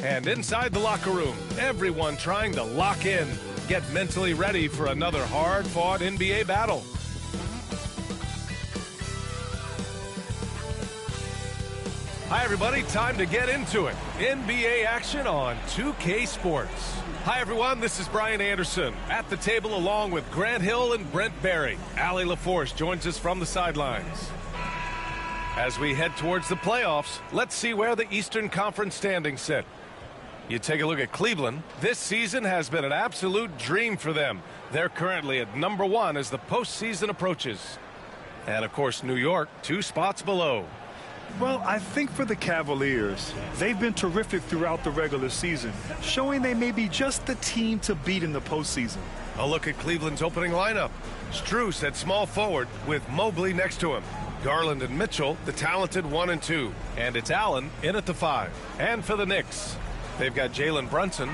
And inside the locker room, everyone trying to lock in, get mentally ready for another hard-fought NBA battle. Hi, everybody. Time to get into it. NBA action on 2K Sports. Hi, everyone. This is Brian Anderson at the table along with Grant Hill and Brent Barry. Allie LaForce joins us from the sidelines. As we head towards the playoffs, let's see where the Eastern Conference standings sit. You take a look at Cleveland. This season has been an absolute dream for them. They're currently at number 1 as the postseason approaches. And, of course, New York, 2 spots below. Well, I think for the Cavaliers, they've been terrific throughout the regular season, showing they may be just the team to beat in the postseason. A look at Cleveland's opening lineup. Strus at small forward with Mobley next to him. Garland and Mitchell, the talented 1 and 2. And it's Allen in at the 5. And for the Knicks, they've got Jalen Brunson.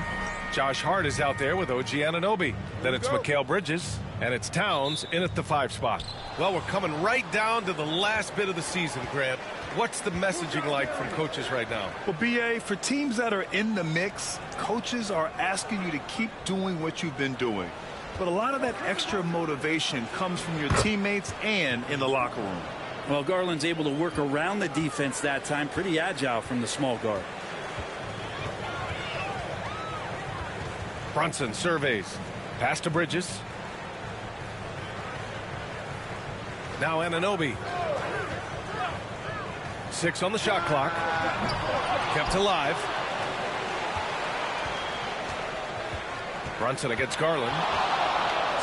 Josh Hart is out there with OG Anunoby. Then it's Mikal Bridges. And it's Towns in at the 5 spot. Well, we're coming right down to the last bit of the season, Grant. What's the messaging like from coaches right now? Well, B.A., for teams that are in the mix, coaches are asking you to keep doing what you've been doing. But a lot of that extra motivation comes from your teammates and in the locker room. Well, Garland's able to work around the defense that time. Pretty agile from the small guard. Brunson surveys. Pass to Bridges. Now Anunoby. 6 on the shot clock. Kept alive. Brunson against Garland.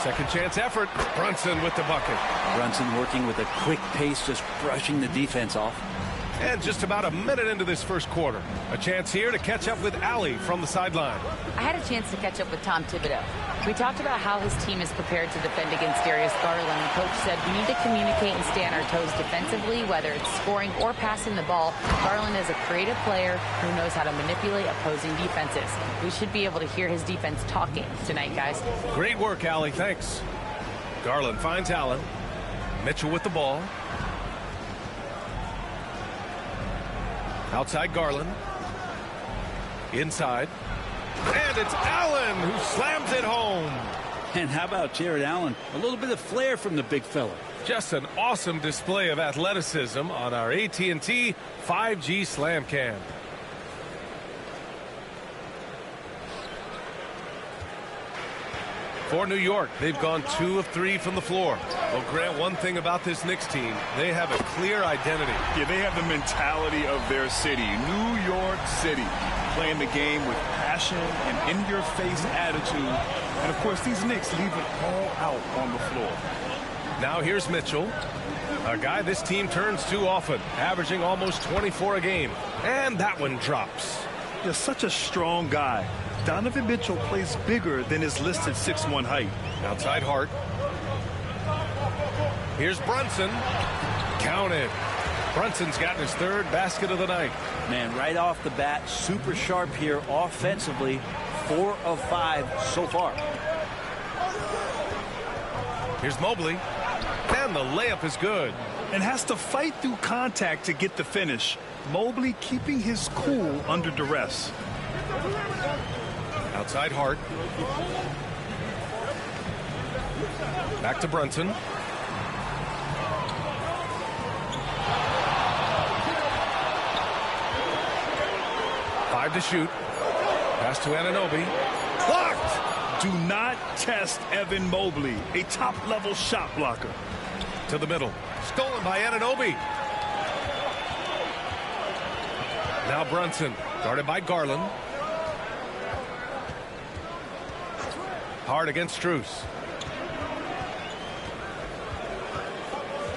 Second chance effort. Brunson with the bucket. Brunson working with a quick pace, just brushing the defense off. And just about a minute into this first quarter. A chance here to catch up with Allie from the sideline. I had a chance to catch up with Tom Thibodeau. We talked about how his team is prepared to defend against Darius Garland. And Coach said we need to communicate and stay on our toes defensively, whether it's scoring or passing the ball. Garland is a creative player who knows how to manipulate opposing defenses. We should be able to hear his defense talking tonight, guys. Great work, Allie. Thanks. Garland finds Allen. Mitchell with the ball. Outside Garland. Inside. And it's Allen who slams it home. And how about Jared Allen? A little bit of flair from the big fella. Just an awesome display of athleticism on our AT&T 5G Slam Cam. For New York, they've gone 2 of 3 from the floor. Well, Grant, one thing about this Knicks team, they have a clear identity. Yeah, they have the mentality of their city, New York City, playing the game with passion and in-your-face attitude. And, of course, these Knicks leave it all out on the floor. Now here's Mitchell, a guy this team turns to often, averaging almost 24 a game. And that one drops. You're such a strong guy. Donovan Mitchell plays bigger than his listed 6'1" height. Outside Hart. Here's Brunson. Counted. Brunson's gotten his 3rd basket of the night. Man, right off the bat, super sharp here offensively. 4 of 5 so far. Here's Mobley. And the layup is good. And has to fight through contact to get the finish. Mobley keeping his cool under duress. Outside Hart. Back to Brunson. Five to shoot. Pass to Anunoby. Blocked! Do not test Evan Mobley, a top-level shot blocker. To the middle. Stolen by Anunoby. Now Brunson, guarded by Garland. Hard against Strus.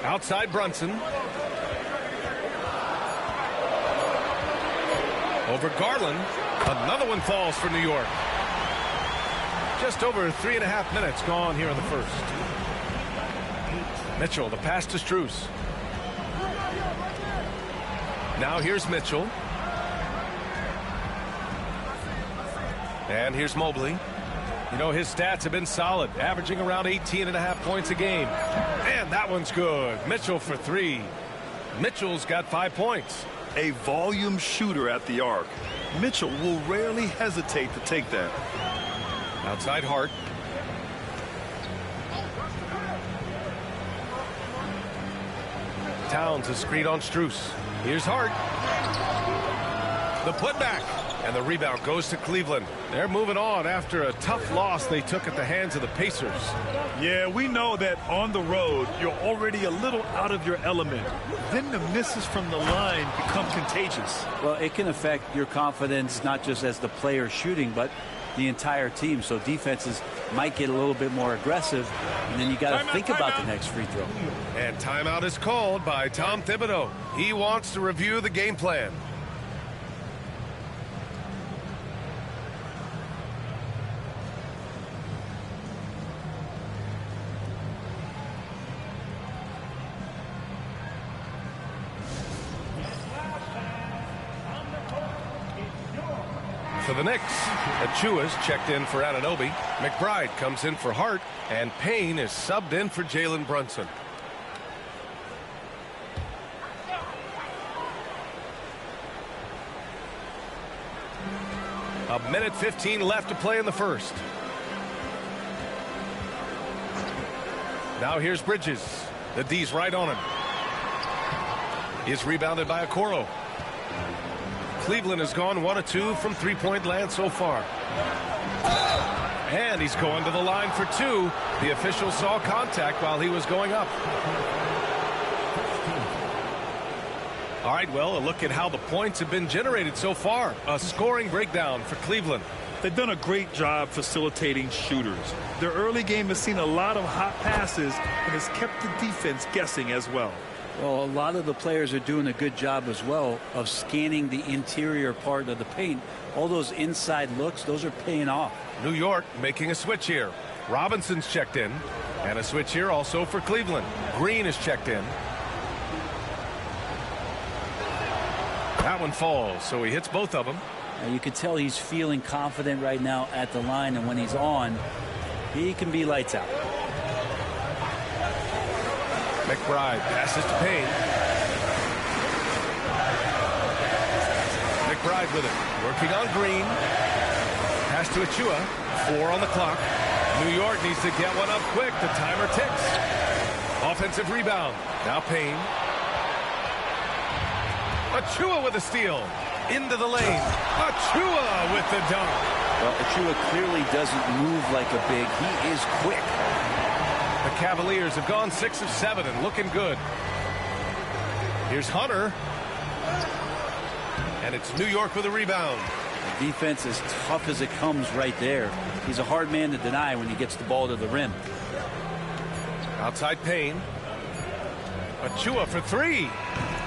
Outside Brunson. Over Garland. Another one falls for New York. Just over 3.5 minutes gone here in the first. Mitchell, the pass to Strus. Now here's Mitchell. And here's Mobley. You know, his stats have been solid, averaging around 18.5 points a game. And that one's good. Mitchell for 3. Mitchell's got 5 points. A volume shooter at the arc. Mitchell will rarely hesitate to take that. Outside Hart. Towns is screen on Strus. Here's Hart. The putback. And the rebound goes to Cleveland. They're moving on after a tough loss they took at the hands of the Pacers. Yeah, we know that on the road, you're already a little out of your element. Then the misses from the line become contagious. Well, it can affect your confidence, not just as the player shooting, but the entire team. So defenses might get a little bit more aggressive, and then you got to think about the next free throw. And timeout is called by Tom Thibodeau. He wants to review the game plan. For the Knicks, Achua's checked in for Anunoby. McBride comes in for Hart, and Payne is subbed in for Jalen Brunson. A minute 15 left to play in the first. Now here's Bridges. The D's right on him. He's rebounded by Okoro. Cleveland has gone 1 of 2 from three-point land so far. And he's going to the line for 2. The official saw contact while he was going up. All right, well, a look at how the points have been generated so far. A scoring breakdown for Cleveland. They've done a great job facilitating shooters. Their early game has seen a lot of hot passes and has kept the defense guessing as well. Well, a lot of the players are doing a good job as well of scanning the interior part of the paint. All those inside looks, those are paying off. New York making a switch here. Robinson's checked in. And a switch here also for Cleveland. Green is checked in. That one falls, so he hits both of them. Now you can tell he's feeling confident right now at the line, and when he's on, he can be lights out. McBride passes to Payne. McBride with it. Working on Green. Pass to Achua. 4 on the clock. New York needs to get one up quick. The timer ticks. Offensive rebound. Now Payne. Achua with a steal. Into the lane. Achua with the dunk. Well, Achua clearly doesn't move like a big. He is quick. The Cavaliers have gone 6 of 7 and looking good. Here's Hunter. And it's New York with a rebound. The defense is tough as it comes right there. He's a hard man to deny when he gets the ball to the rim. Outside Payne. Achua for 3.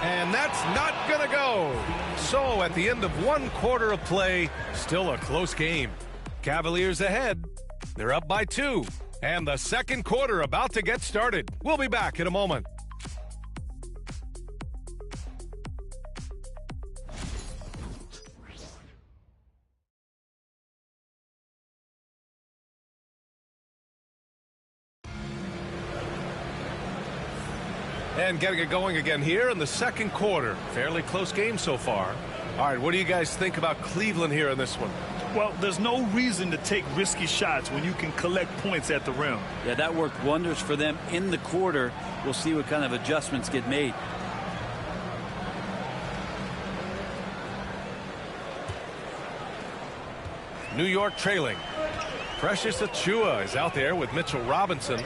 And that's not going to go. So at the end of 1 quarter of play, still a close game. Cavaliers ahead. They're up by 2. And the second quarter about to get started. We'll be back in a moment. And getting it going again here in the second quarter. Fairly close game so far. All right, what do you guys think about Cleveland here in this one? Well, there's no reason to take risky shots when you can collect points at the rim. Yeah, that worked wonders for them in the quarter. We'll see what kind of adjustments get made. New York trailing. Precious Achua is out there with Mitchell Robinson.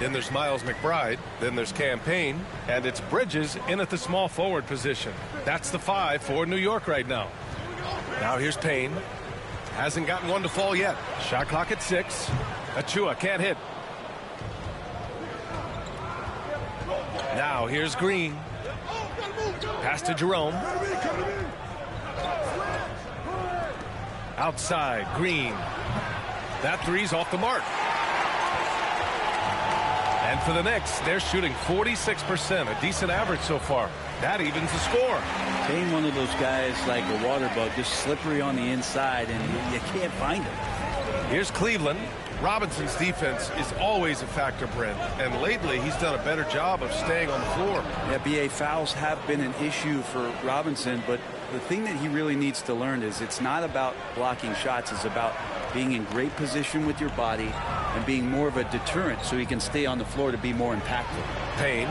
Then there's Miles McBride. Then there's Cam Payne. And it's Bridges in at the small forward position. That's the 5 for New York right now. Now here's Payne. Hasn't gotten one to fall yet. Shot clock at 6. Achua can't hit. Now here's Green. Pass to Jerome. Outside, Green. That 3's off the mark. And for the Knicks, they're shooting 46%, a decent average so far. That evens the score. Payne, one of those guys like a water bug, just slippery on the inside, and you can't find him. Here's Cleveland. Robinson's defense is always a factor, Brent, and lately he's done a better job of staying on the floor. Yeah, BA, fouls have been an issue for Robinson, but the thing that he really needs to learn is it's not about blocking shots. It's about being in great position with your body and being more of a deterrent so he can stay on the floor to be more impactful. Payne.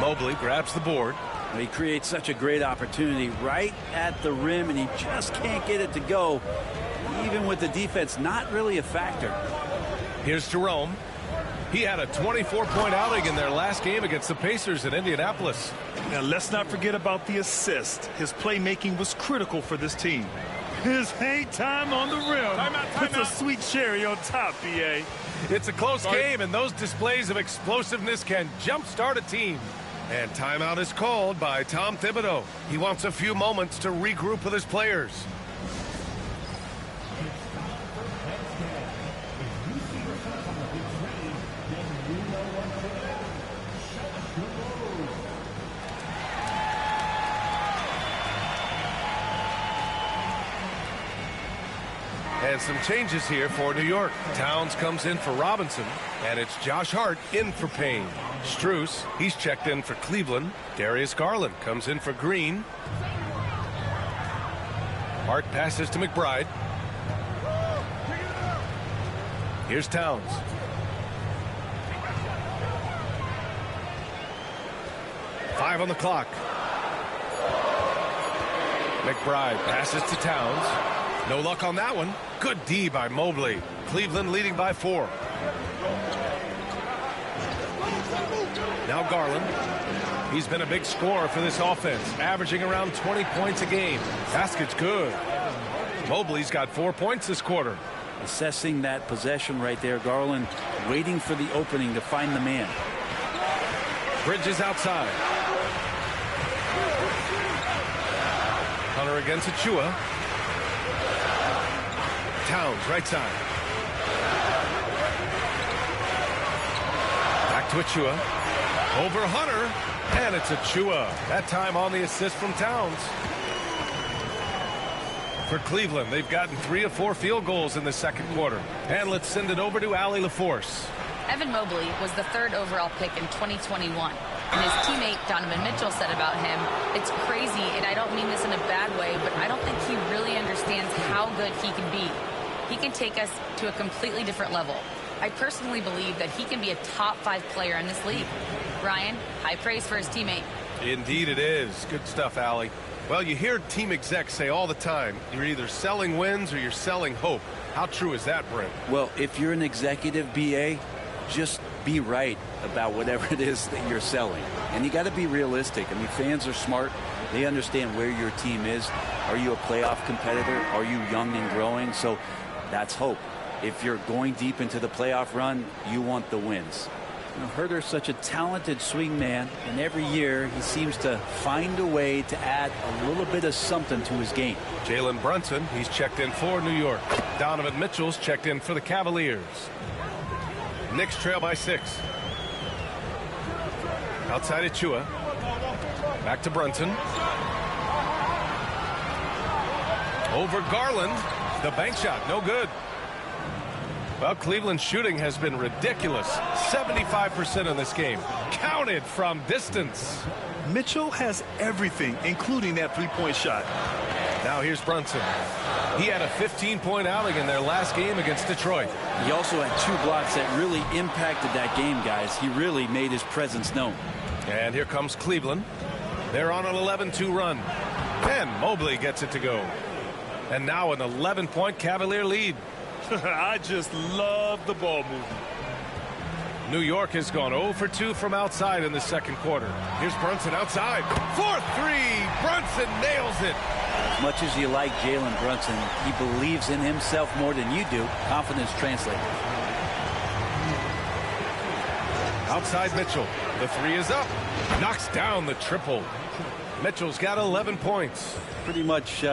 Mobley grabs the board. He creates such a great opportunity right at the rim, and he just can't get it to go. Even with the defense not really a factor. Here's Jerome. He had a 24-point outing in their last game against the Pacers in Indianapolis. Now let's not forget about the assist. His playmaking was critical for this team. His hang time on the rim. Puts a sweet cherry on top, BA. It's a close game, and those displays of explosiveness can jumpstart a team. And timeout is called by Tom Thibodeau. He wants a few moments to regroup with his players. And some changes here for New York. Towns comes in for Robinson, and it's Josh Hart in for Payne. Strus, he's checked in for Cleveland. Darius Garland comes in for Green. Hart passes to McBride. Here's Towns. Five on the clock. McBride passes to Towns. No luck on that one. Good D by Mobley. Cleveland leading by 4. Now Garland. He's been a big scorer for this offense, averaging around 20 points a game. Basket's good. Mobley's got 4 points this quarter. Assessing that possession right there. Garland waiting for the opening to find the man. Bridges outside. Hunter against Achua. Towns right side. Back to Achua. Over Hunter. And it's Achua. That time on the assist from Towns. For Cleveland, they've gotten 3 of 4 field goals in the second quarter. And let's send it over to Allie LaForce. Evan Mobley was the 3rd overall pick in 2021. And his teammate Donovan Mitchell said about him, "It's crazy, and I don't mean this in a bad way, but I don't think he really understands how good he can be. He can take us to a completely different level. I personally believe that he can be a top 5 player in this league." Ryan, high praise for his teammate. Indeed it is. Good stuff, Allie. Well, you hear team execs say all the time, you're either selling wins or you're selling hope. How true is that, Brent? Well, if you're an executive, BA, just be right about whatever it is that you're selling. And you got to be realistic. I mean, fans are smart. They understand where your team is. Are you a playoff competitor? Are you young and growing? So that's hope. If you're going deep into the playoff run, you want the wins. You know, Herter's such a talented swing man, and every year he seems to find a way to add a little bit of something to his game. Jalen Brunson, he's checked in for New York. Donovan Mitchell's checked in for the Cavaliers. Knicks trail by 6. Outside Achua. Back to Brunson. Over Garland. The bank shot, no good. Well, Cleveland's shooting has been ridiculous. 75% in this game. Counted from distance. Mitchell has everything, including that 3-point shot. Now here's Brunson. He had a 15-point outing in their last game against Detroit. He also had 2 blocks that really impacted that game, guys. He really made his presence known. And here comes Cleveland. They're on an 11-2 run. And Mobley gets it to go. And now an 11-point Cavalier lead. I just love the ball movement. New York has gone 0 for 2 from outside in the second quarter. Here's Brunson outside. 4-3. Brunson nails it. As much as you like Jalen Brunson, he believes in himself more than you do. Confidence translates. Outside Mitchell. The 3 is up. Knocks down the triple. Mitchell's got 11 points. Pretty much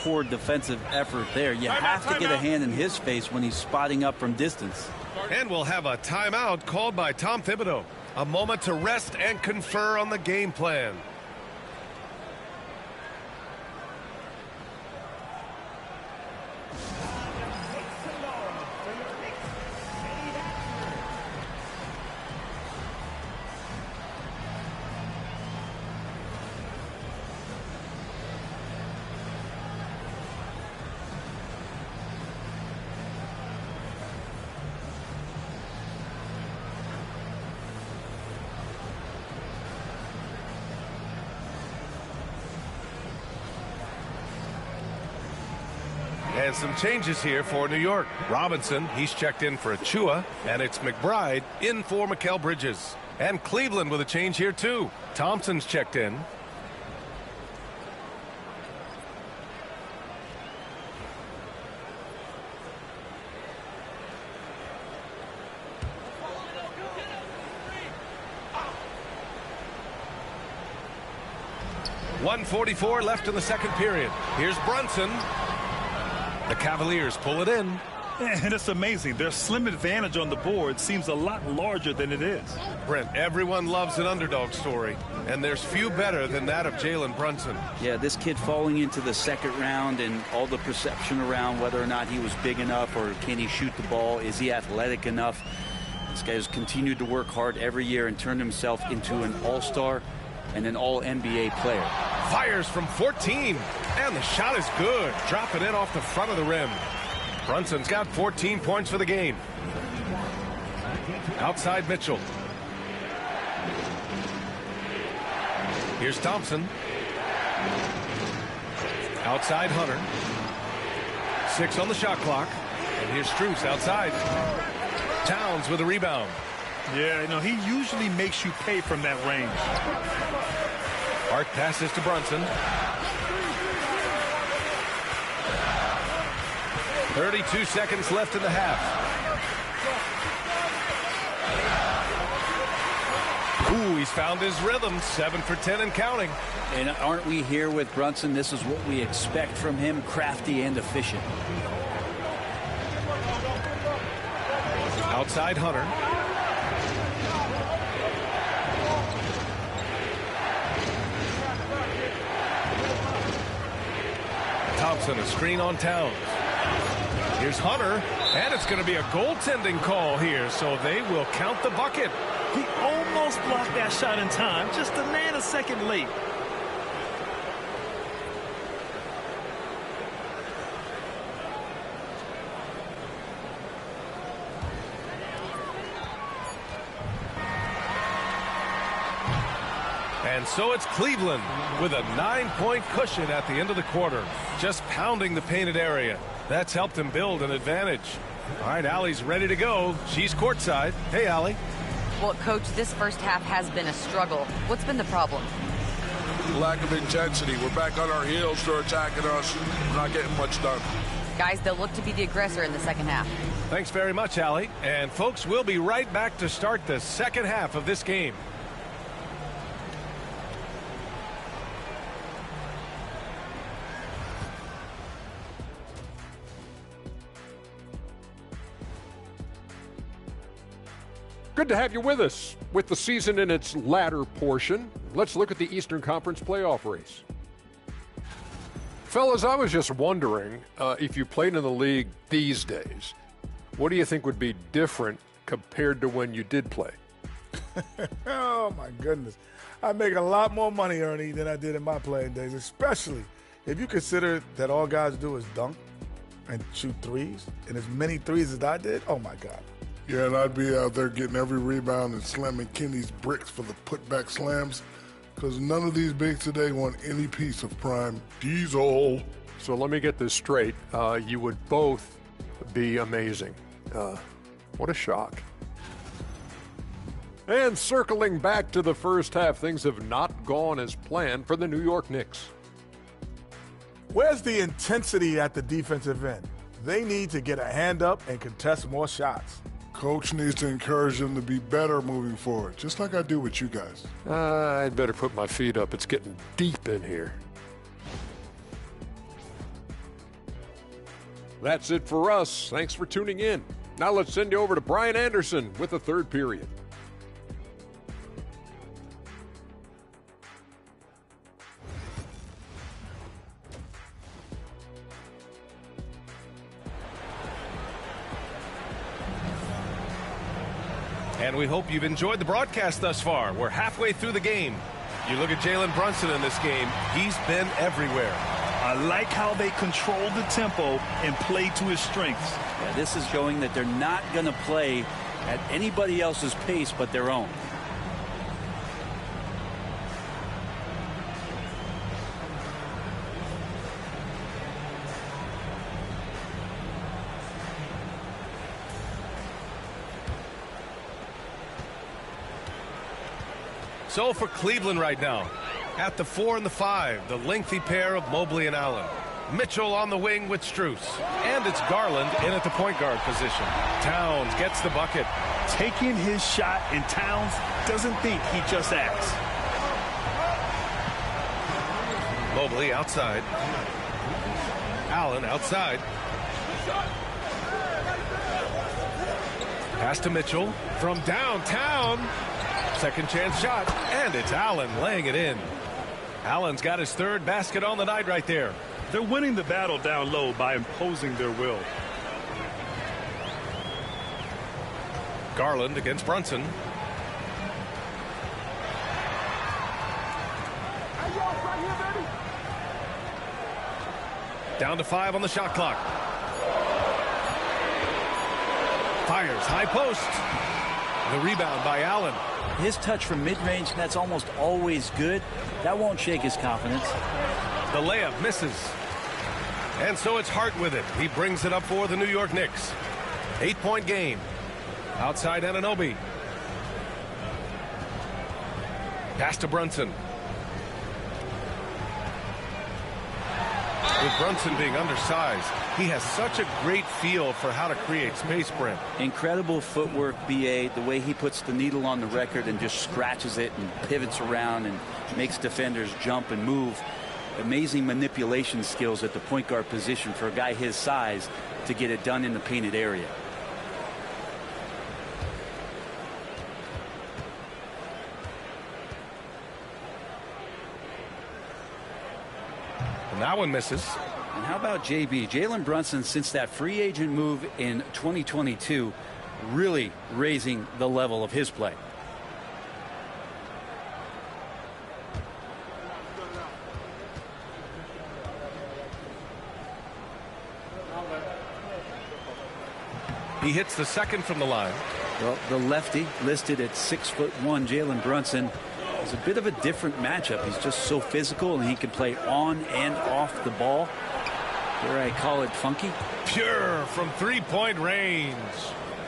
poor defensive effort there. You have to get a hand in his face when he's spotting up from distance. And we'll have a timeout called by Tom Thibodeau. A moment to rest and confer on the game plan. And some changes here for New York. Robinson, he's checked in for Achua, and it's McBride in for Mikal Bridges. And Cleveland with a change here too. Thompson's checked in. .144 left in the second period. Here's Brunson. The Cavaliers pull it in. And it's amazing. Their slim advantage on the board seems a lot larger than it is. Brent, everyone loves an underdog story, and there's few better than that of Jalen Brunson. Yeah, this kid falling into the second round and all the perception around whether or not he was big enough or can he shoot the ball, is he athletic enough. This guy has continued to work hard every year and turned himself into an all-star and an all-NBA player. Fires from 14, and the shot is good. Drop it in off the front of the rim. Brunson's got 14 points for the game. Outside Mitchell. Here's Thompson. Outside Hunter. 6 on the shot clock. And here's Strus outside. Towns with a rebound. Yeah, you know, he usually makes you pay from that range. Arc passes to Brunson. 32 seconds left in the half. Ooh, he's found his rhythm. 7 for 10 and counting. And aren't we here with Brunson? This is what we expect from him, crafty and efficient. Outside Hunter. Thompson, a screen on Towns. Here's Hunter, and it's going to be a goaltending call here, so they will count the bucket. He almost blocked that shot in time, just a nanosecond late. And so it's Cleveland with a 9-point cushion at the end of the quarter, just pounding the painted area. That's helped him build an advantage. All right, Allie's ready to go. She's courtside. Hey, Allie. Well, Coach, this first half has been a struggle. What's been the problem? Lack of intensity. We're back on our heels. They're attacking us. We're not getting much done. Guys, they'll look to be the aggressor in the second half. Thanks very much, Allie. And, folks, we'll be right back to start the second half of this game. Good to have you with us. With the season in its latter portion, let's look at the Eastern Conference playoff race. Fellas, I was just wondering if you played in the league these days, what do you think would be different compared to when you did play? Oh, my goodness. I make a lot more money, Ernie, than I did in my playing days, especially if you consider that all guys do is dunk and shoot threes, and as many threes as I did, oh, my God. Yeah, and I'd be out there getting every rebound and slamming Kenny's bricks for the putback slams because none of these bigs today want any piece of prime diesel. So let me get this straight. You would both be amazing. What a shock. And circling back to the first half, things have not gone as planned for the New York Knicks. Where's the intensity at the defensive end? They need to get a hand up and contest more shots. Coach needs to encourage them to be better moving forward, just like I do with you guys. I'd better put my feet up. It's getting deep in here. That's it for us. Thanks for tuning in. Now let's send you over to Brian Anderson with the third period. And we hope you've enjoyed the broadcast thus far. We're halfway through the game. You look at Jalen Brunson in this game, he's been everywhere. I like how they control the tempo and play to his strengths. Yeah, this is showing that they're not going to play at anybody else's pace but their own. So for Cleveland right now, at the 4 and the 5, the lengthy pair of Mobley and Allen. Mitchell on the wing with Strus. And it's Garland in at the point guard position. Towns gets the bucket. Taking his shot, and Towns doesn't think, he just acts. Mobley outside. Allen outside. Pass to Mitchell from downtown. Second chance shot, and it's Allen laying it in. Allen's got his third basket on the night right there. They're winning the battle down low by imposing their will. Garland against Brunson. Down to 5 on the shot clock. Fires high post. The rebound by Allen. His touch from mid-range, that's almost always good. That won't shake his confidence. The layup misses. And so it's Hart with it. He brings it up for the New York Knicks. 8-point game. Outside Anunoby. Pass to Brunson. With Brunson being undersized, he has such a great feel for how to create space, Brent. Incredible footwork, B.A. The way he puts the needle on the record and just scratches it and pivots around and makes defenders jump and move. Amazing manipulation skills at the point guard position for a guy his size to get it done in the painted area. And that one misses. And how about JB? Jalen Brunson, since that free agent move in 2022, really raising the level of his play. He hits the second from the line. Well, the lefty listed at 6'1", Jalen Brunson, is a bit of a different matchup. He's just so physical, and he can play on and off the ball. Dare I call it funky? Pure from three-point range.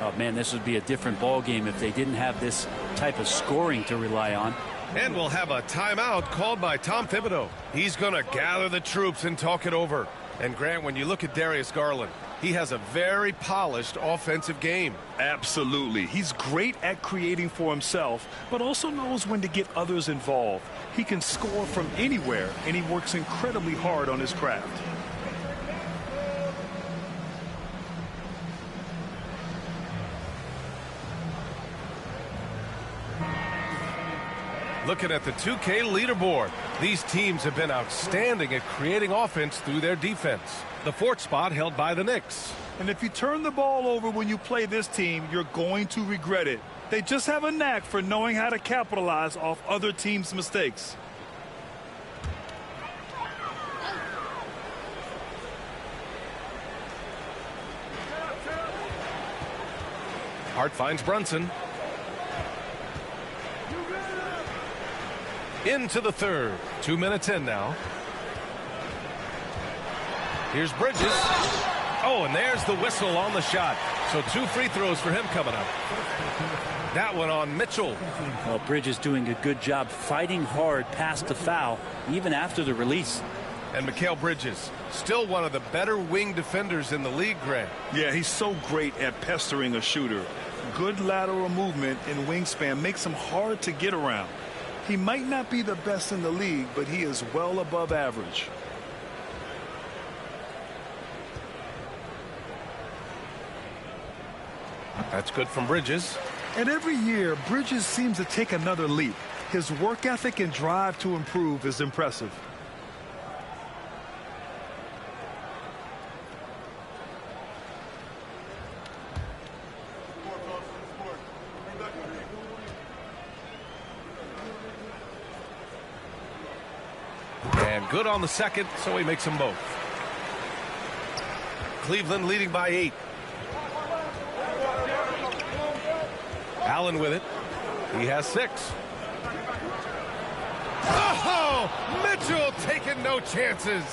Oh, man, this would be a different ball game if they didn't have this type of scoring to rely on. And we'll have a timeout called by Tom Thibodeau. He's going to gather the troops and talk it over. And, Grant, when you look at Darius Garland, he has a very polished offensive game. Absolutely. He's great at creating for himself, but also knows when to get others involved. He can score from anywhere, and he works incredibly hard on his craft. Looking at the 2K leaderboard, these teams have been outstanding at creating offense through their defense. The fourth spot held by the Knicks. And if you turn the ball over when you play this team, you're going to regret it. They just have a knack for knowing how to capitalize off other teams' mistakes. Hart finds Brunson. Into the third. 2 minutes in now. Here's Bridges. Oh, and there's the whistle on the shot. So 2 free throws for him coming up. That one on Mitchell. Well, Bridges doing a good job fighting hard past the foul, even after the release. And Mikal Bridges, still one of the better wing defenders in the league, Grant. Yeah, he's so great at pestering a shooter. Good lateral movement and wingspan makes him hard to get around. He might not be the best in the league, but he is well above average. That's good from Bridges. And every year, Bridges seems to take another leap. His work ethic and drive to improve is impressive. And good on the second, so he makes them both. Cleveland leading by 8. Allen with it. He has 6. Oh, Mitchell taking no chances.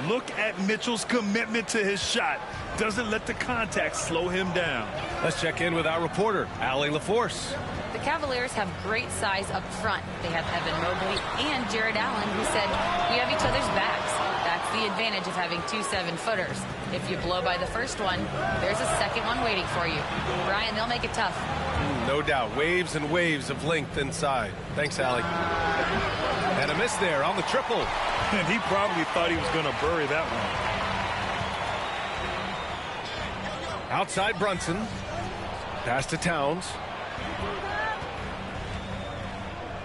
Look at Mitchell's commitment to his shot. Doesn't let the contact slow him down. Let's check in with our reporter, Allie LaForce. The Cavaliers have great size up front. They have Evan Mobley and Jared Allen, who said, "We have each other's backs." That's the advantage of having 2 7-footers. If you blow by the first one, there's a second one waiting for you. Brian, they'll make it tough. No doubt. Waves and waves of length inside. Thanks, Allie. And a miss there on the triple. And he probably thought he was going to bury that one. Outside Brunson. Pass to Towns.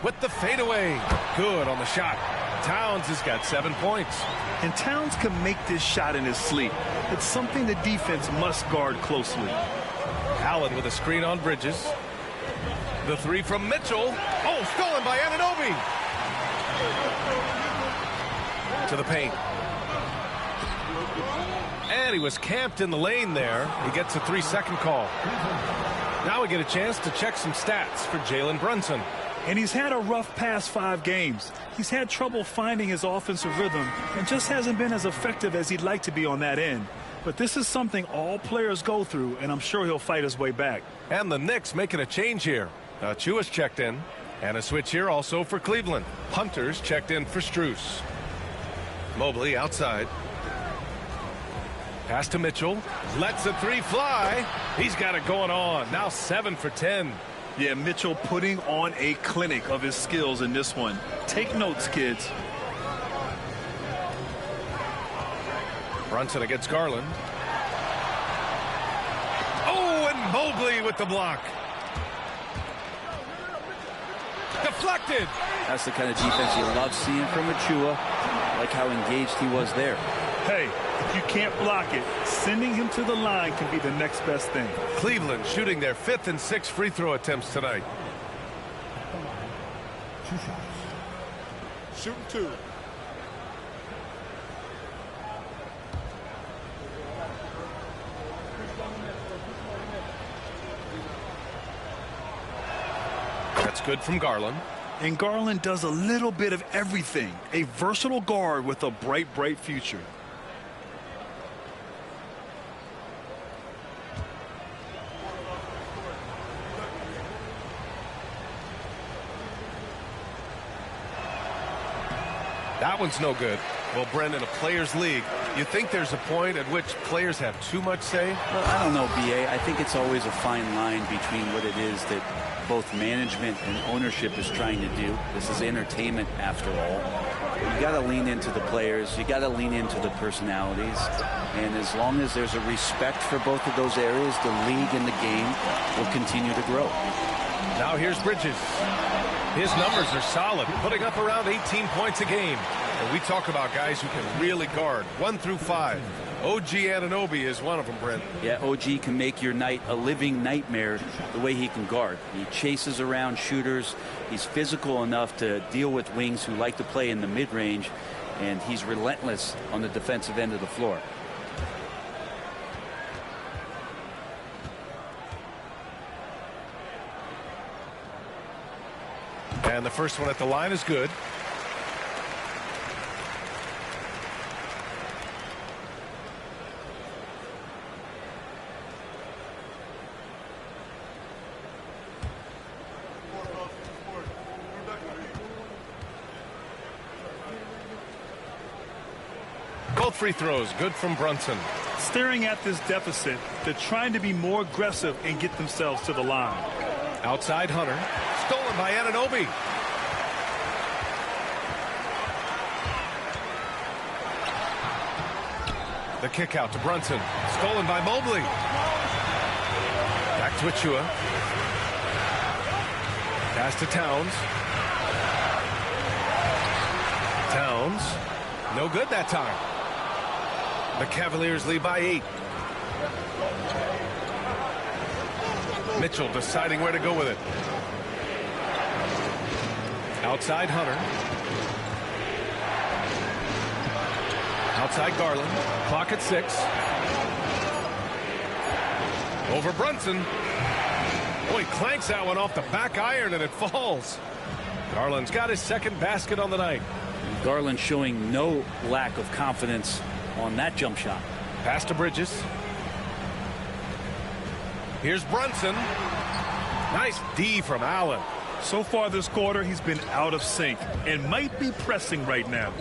With the fadeaway. Good on the shot. Towns has got 7 points. And Towns can make this shot in his sleep. It's something the defense must guard closely. Allen with a screen on Bridges. The three from Mitchell. Oh, stolen by Anunoby. To the paint. And he was camped in the lane there. He gets a 3-second call. Now we get a chance to check some stats for Jalen Brunson. And he's had a rough past 5 games. He's had trouble finding his offensive rhythm and just hasn't been as effective as he'd like to be on that end. But this is something all players go through, and I'm sure he'll fight his way back. And the Knicks making a change here. Chua's checked in. And a switch here also for Cleveland. Hunter's checked in for Strus. Mobley outside. Pass to Mitchell. Lets a 3 fly. He's got it going on. Now 7 for 10. Yeah, Mitchell putting on a clinic of his skills in this one. Take notes, kids. Brunson against Garland. Oh, and Mobley with the block. Deflected. That's the kind of defense you love seeing from Chua. Like how engaged he was there. Hey, if you can't block it, sending him to the line can be the next best thing. Cleveland shooting their 5th and 6th free throw attempts tonight. Shooting 2. That's good from Garland. And Garland does a little bit of everything. A versatile guard with a bright, bright future. That one's no good. Well, Brent, in a players' league, you think there's a point at which players have too much say? Well, I don't know, B.A. I think it's always a fine line between what it is that both management and ownership is trying to do. This is entertainment, after all. You got to lean into the players. You got to lean into the personalities. And as long as there's a respect for both of those areas, the league and the game will continue to grow. Now here's Bridges. His numbers are solid, putting up around 18 points a game. And we talk about guys who can really guard 1 through 5. OG Anunoby is one of them, Brent. Yeah, OG can make your night a living nightmare the way he can guard. He chases around shooters. He's physical enough to deal with wings who like to play in the mid-range, and he's relentless on the defensive end of the floor. And the first one at the line is good. Both free throws good from Brunson. Staring at this deficit, they're trying to be more aggressive and get themselves to the line. Outside Hunter. Stolen by Anunoby. The kick out to Brunson. Stolen by Mobley. Back to Achua. Pass to Towns. Towns. No good that time. The Cavaliers lead by 8. Mitchell deciding where to go with it. Outside Hunter. Outside Garland. Clock at 6. Over Brunson. Oh, he clanks that one off the back iron and it falls. Garland's got his second basket on the night. Garland showing no lack of confidence on that jump shot. Pass to Bridges. Here's Brunson. Nice D from Allen. So far this quarter, he's been out of sync and might be pressing right now.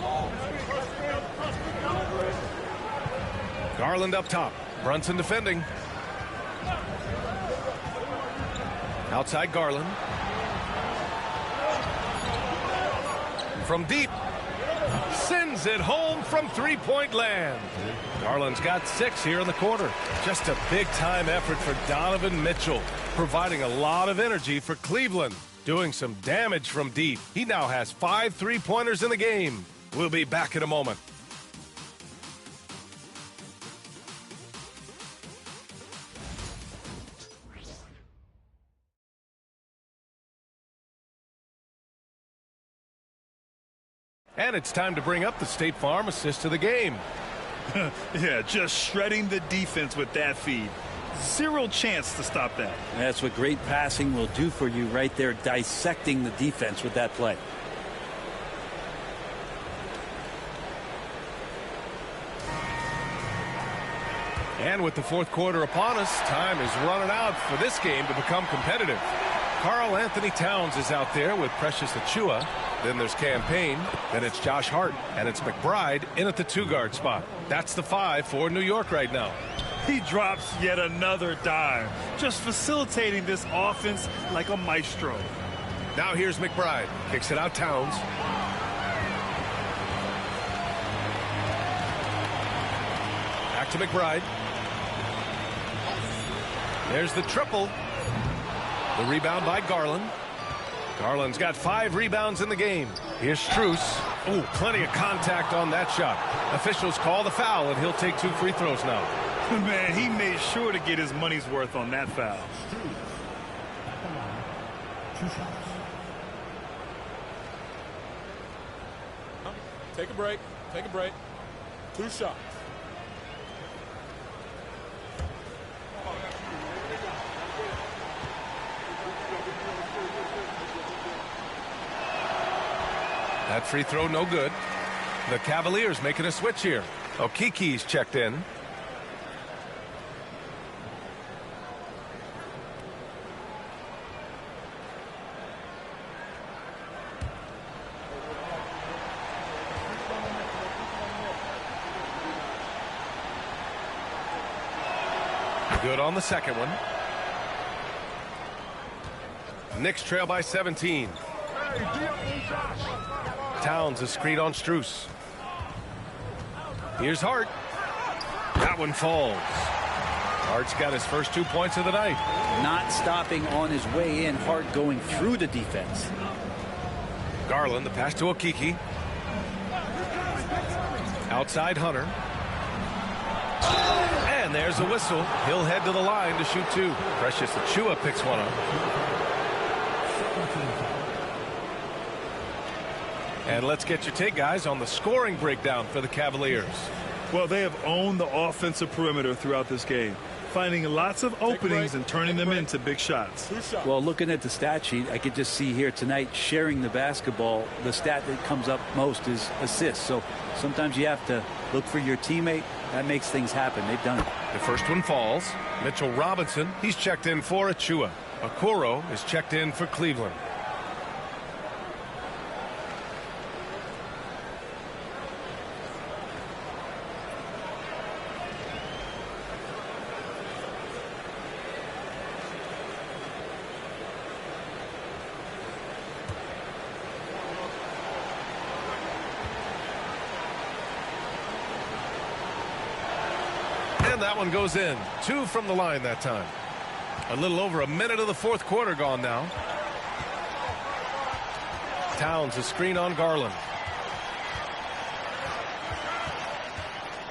Garland up top. Brunson defending. Outside Garland. From deep. Sends it home from three-point land. Garland's got 6 here in the quarter. Just a big-time effort for Donovan Mitchell, providing a lot of energy for Cleveland, doing some damage from deep. He now has 5 3-pointers in the game. We'll be back in a moment. And it's time to bring up the State Farm assist to the game. Yeah, just shredding the defense with that feed. Zero chance to stop that. That's what great passing will do for you right there, dissecting the defense with that play. And with the fourth quarter upon us, time is running out for this game to become competitive. Karl Anthony Towns is out there with Precious Achiuwa. Then there's Campaign. Then it's Josh Hart. And it's McBride in at the 2-guard spot. That's the 5 for New York right now. He drops yet another dime, just facilitating this offense like a maestro. Now here's McBride. Kicks it out Towns. Back to McBride. There's the triple. The rebound by Garland. Garland's got 5 rebounds in the game. Here's Strus. Oh, plenty of contact on that shot. Officials call the foul, and he'll take 2 free throws now. Man, he made sure to get his money's worth on that foul. Take a break. Take a break. 2 shots. That free throw no good. The Cavaliers making a switch here. Okiki's checked in. Good on the second one. Knicks trail by 17. Towns a screen on Strus. Here's Hart. That one falls. Hart's got his first 2 points of the night. Not stopping on his way in. Hart going through the defense. Garland, the pass to Okiki. Outside Hunter. And there's a whistle. He'll head to the line to shoot 2. Precious Achiuwa picks one up. And let's get your take, guys, on the scoring breakdown for the Cavaliers. Well, they have owned the offensive perimeter throughout this game, finding lots of openings and turning them into big shots. Well, looking at the stat sheet, I could just see here tonight sharing the basketball. The stat that comes up most is assists. So sometimes you have to look for your teammate. That makes things happen. They've done it. The first one falls. Mitchell Robinson, he's checked in for Achiuwa. Okoro is checked in for Cleveland. That one goes in. 2 from the line that time. A little over a minute of the fourth quarter gone now. Towns a screen on Garland.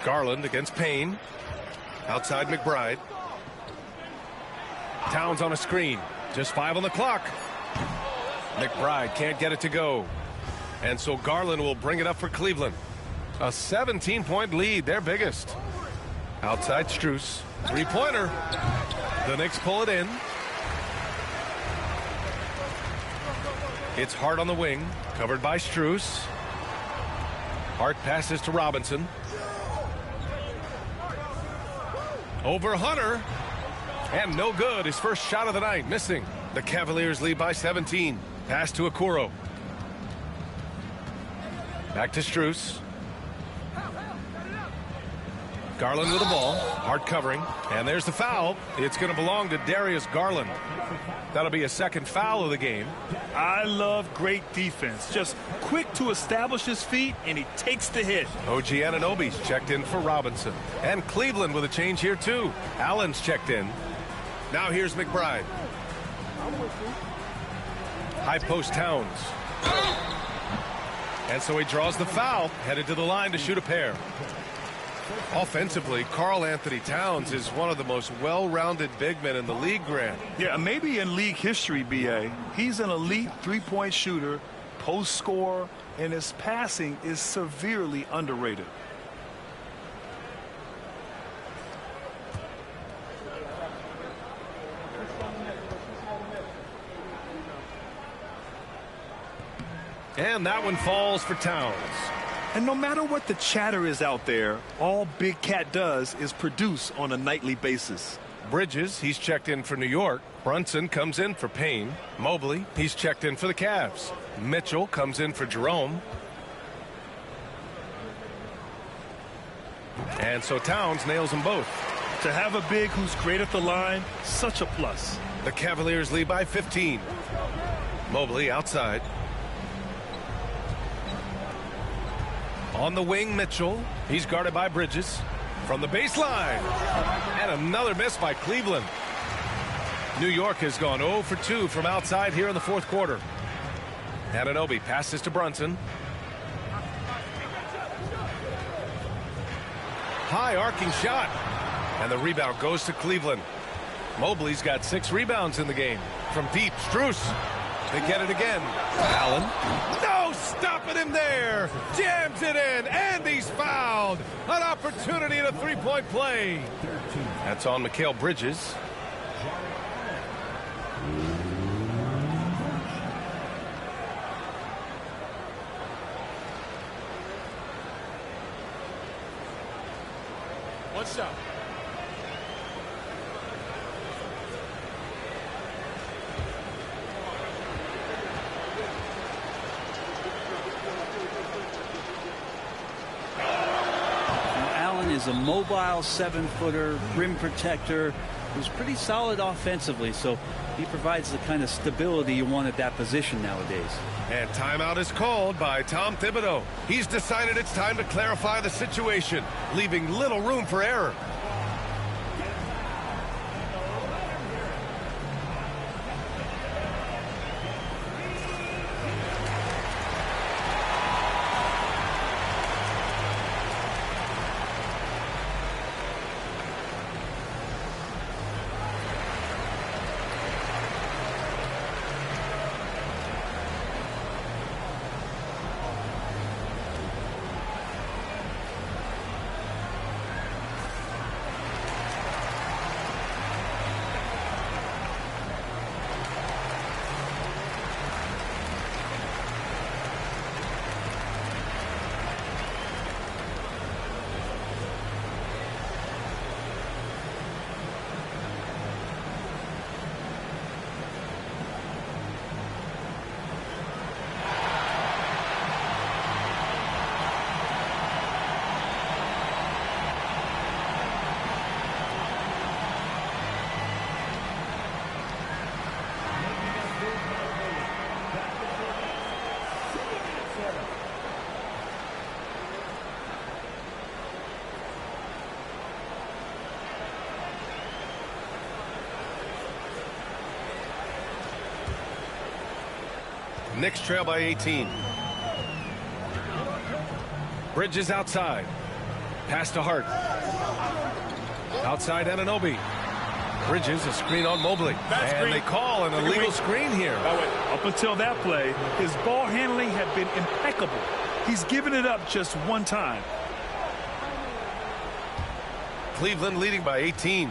Garland against Payne. Outside McBride. Towns on a screen. Just 5 on the clock. McBride can't get it to go. And so Garland will bring it up for Cleveland. A 17-point lead, their biggest. Outside Strus. 3-pointer. The Knicks pull it in. It's Hart on the wing. Covered by Strus. Hart passes to Robinson. Over Hunter. And no good. His first shot of the night. Missing. The Cavaliers lead by 17. Pass to Okoro. Back to Strus. Garland with the ball. Hard covering. And there's the foul. It's going to belong to Darius Garland. That'll be a second foul of the game. I love great defense. Just quick to establish his feet, and he takes the hit. OG Anunoby's checked in for Robinson. And Cleveland with a change here, too. Allen's checked in. Now here's McBride. High post Towns. And so he draws the foul, headed to the line to shoot a pair. Offensively, Karl Anthony Towns is one of the most well-rounded big men in the league, Grant. Yeah, maybe in league history, B.A. He's an elite three-point shooter, post scorer, and his passing is severely underrated. And that one falls for Towns. And no matter what the chatter is out there, all Big Cat does is produce on a nightly basis. Bridges, he's checked in for New York. Brunson comes in for Payne. Mobley, he's checked in for the Cavs. Mitchell comes in for Jerome. And so Towns nails them both. To have a big who's great at the line, such a plus. The Cavaliers lead by 15. Mobley outside. On the wing, Mitchell. He's guarded by Bridges. From the baseline. And another miss by Cleveland. New York has gone 0 for 2 from outside here in the fourth quarter. Anunoby passes to Brunson. High arcing shot. And the rebound goes to Cleveland. Mobley's got 6 rebounds in the game. From deep, Strus. They get it again. Allen. No, stopping him there. Jams it in, and he's fouled. An opportunity in a three-point play. That's on Mikal Bridges. One shot. Is a mobile 7-footer, rim protector, who's pretty solid offensively, so he provides the kind of stability you want at that position nowadays. And timeout is called by Tom Thibodeau. He's decided it's time to clarify the situation, leaving little room for error. Knicks trail by 18. Bridges outside. Pass to Hart. Outside Anunoby. Bridges, a screen on Mobley. And they call an illegal screen here. Up until that play, his ball handling had been impeccable. He's given it up just one time. Cleveland leading by 18.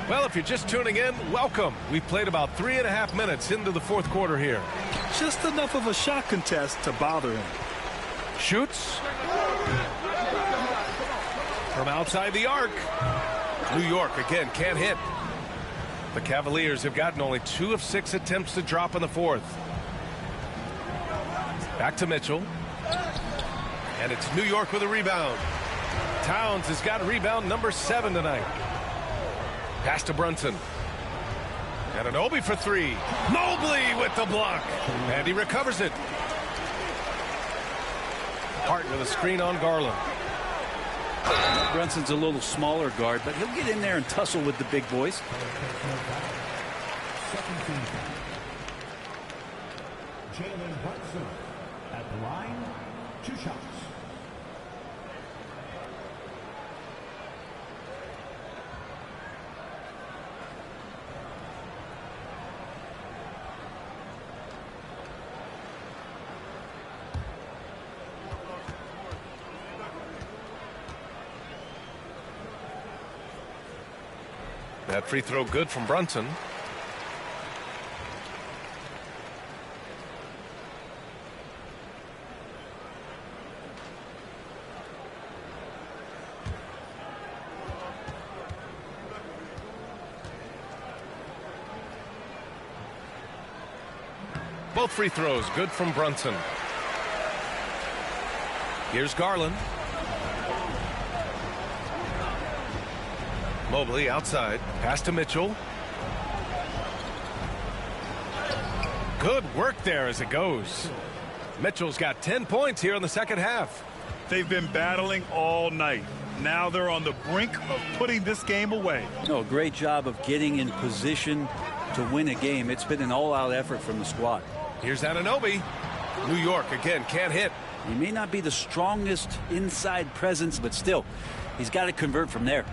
Well, if you're just tuning in, welcome. We've played about 3.5 minutes into the fourth quarter here. Just enough of a shot contest to bother him. Shoots. From outside the arc. New York again can't hit. The Cavaliers have gotten only 2 of 6 attempts to drop in the fourth. Back to Mitchell. And it's New York with a rebound. Towns has got rebound number 7 tonight. Pass to Brunson. And an Obi for 3. Mobley with the block. And he recovers it. Hart with a screen on Garland. Brunson's a little smaller guard, but he'll get in there and tussle with the big boys. Jalen Brunson at the line, 2 shots. That free throw good from Brunson. Both free throws good from Brunson. Here's Garland. Mobley outside. Pass to Mitchell. Good work there as it goes. Mitchell's got 10 points here in the second half. They've been battling all night. Now they're on the brink of putting this game away. No, great job of getting in position to win a game. It's been an all-out effort from the squad. Here's Anunoby. New York again can't hit. He may not be the strongest inside presence, but still, he's got to convert from there.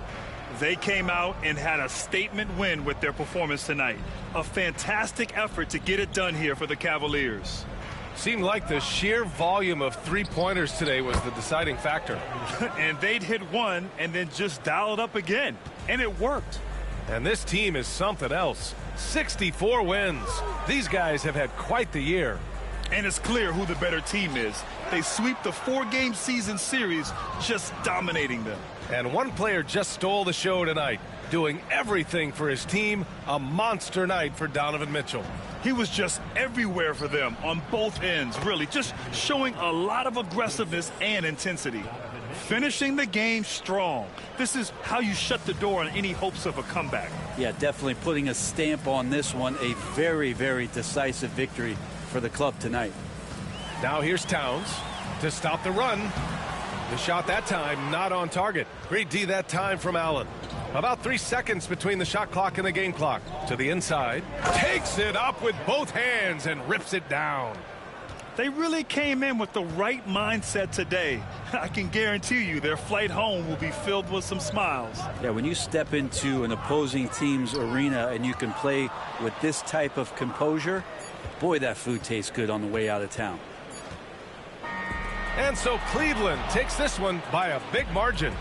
They came out and had a statement win with their performance tonight. A fantastic effort to get it done here for the Cavaliers. Seemed like the sheer volume of three-pointers today was the deciding factor. And they'd hit one and then just dial it up again. And it worked. And this team is something else. 64 wins. These guys have had quite the year. And it's clear who the better team is. They sweep the 4-game season series, just dominating them. And one player just stole the show tonight, doing everything for his team. A monster night for Donovan Mitchell. He was just everywhere for them on both ends, really, just showing a lot of aggressiveness and intensity. Finishing the game strong. This is how you shut the door on any hopes of a comeback. Yeah, definitely putting a stamp on this one. A very, very decisive victory for the club tonight. Now here's Towns to stop the run. The shot that time not on target. Great D that time from Allen. About 3 seconds between the shot clock and the game clock. To the inside. Takes it up with both hands and rips it down. They really came in with the right mindset today. I can guarantee you their flight home will be filled with some smiles. Yeah, when you step into an opposing team's arena and you can play with this type of composure, boy, that food tastes good on the way out of town. And so Cleveland takes this one by a big margin.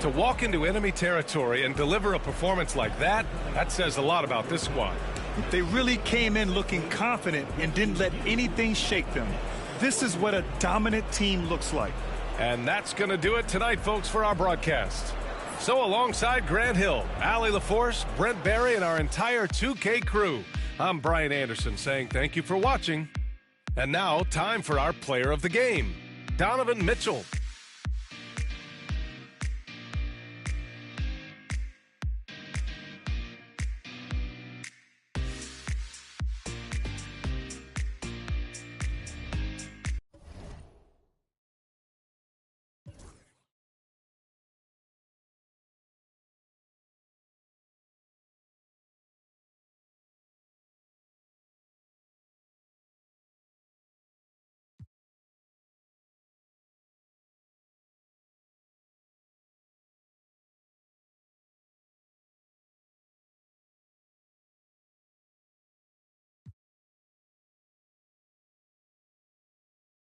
To walk into enemy territory and deliver a performance like that, that says a lot about this squad. They really came in looking confident and didn't let anything shake them. This is what a dominant team looks like. And that's going to do it tonight, folks, for our broadcast. So alongside Grant Hill, Allie LaForce, Brent Barry, and our entire 2K crew, I'm Brian Anderson saying thank you for watching. And now, time for our player of the game, Donovan Mitchell.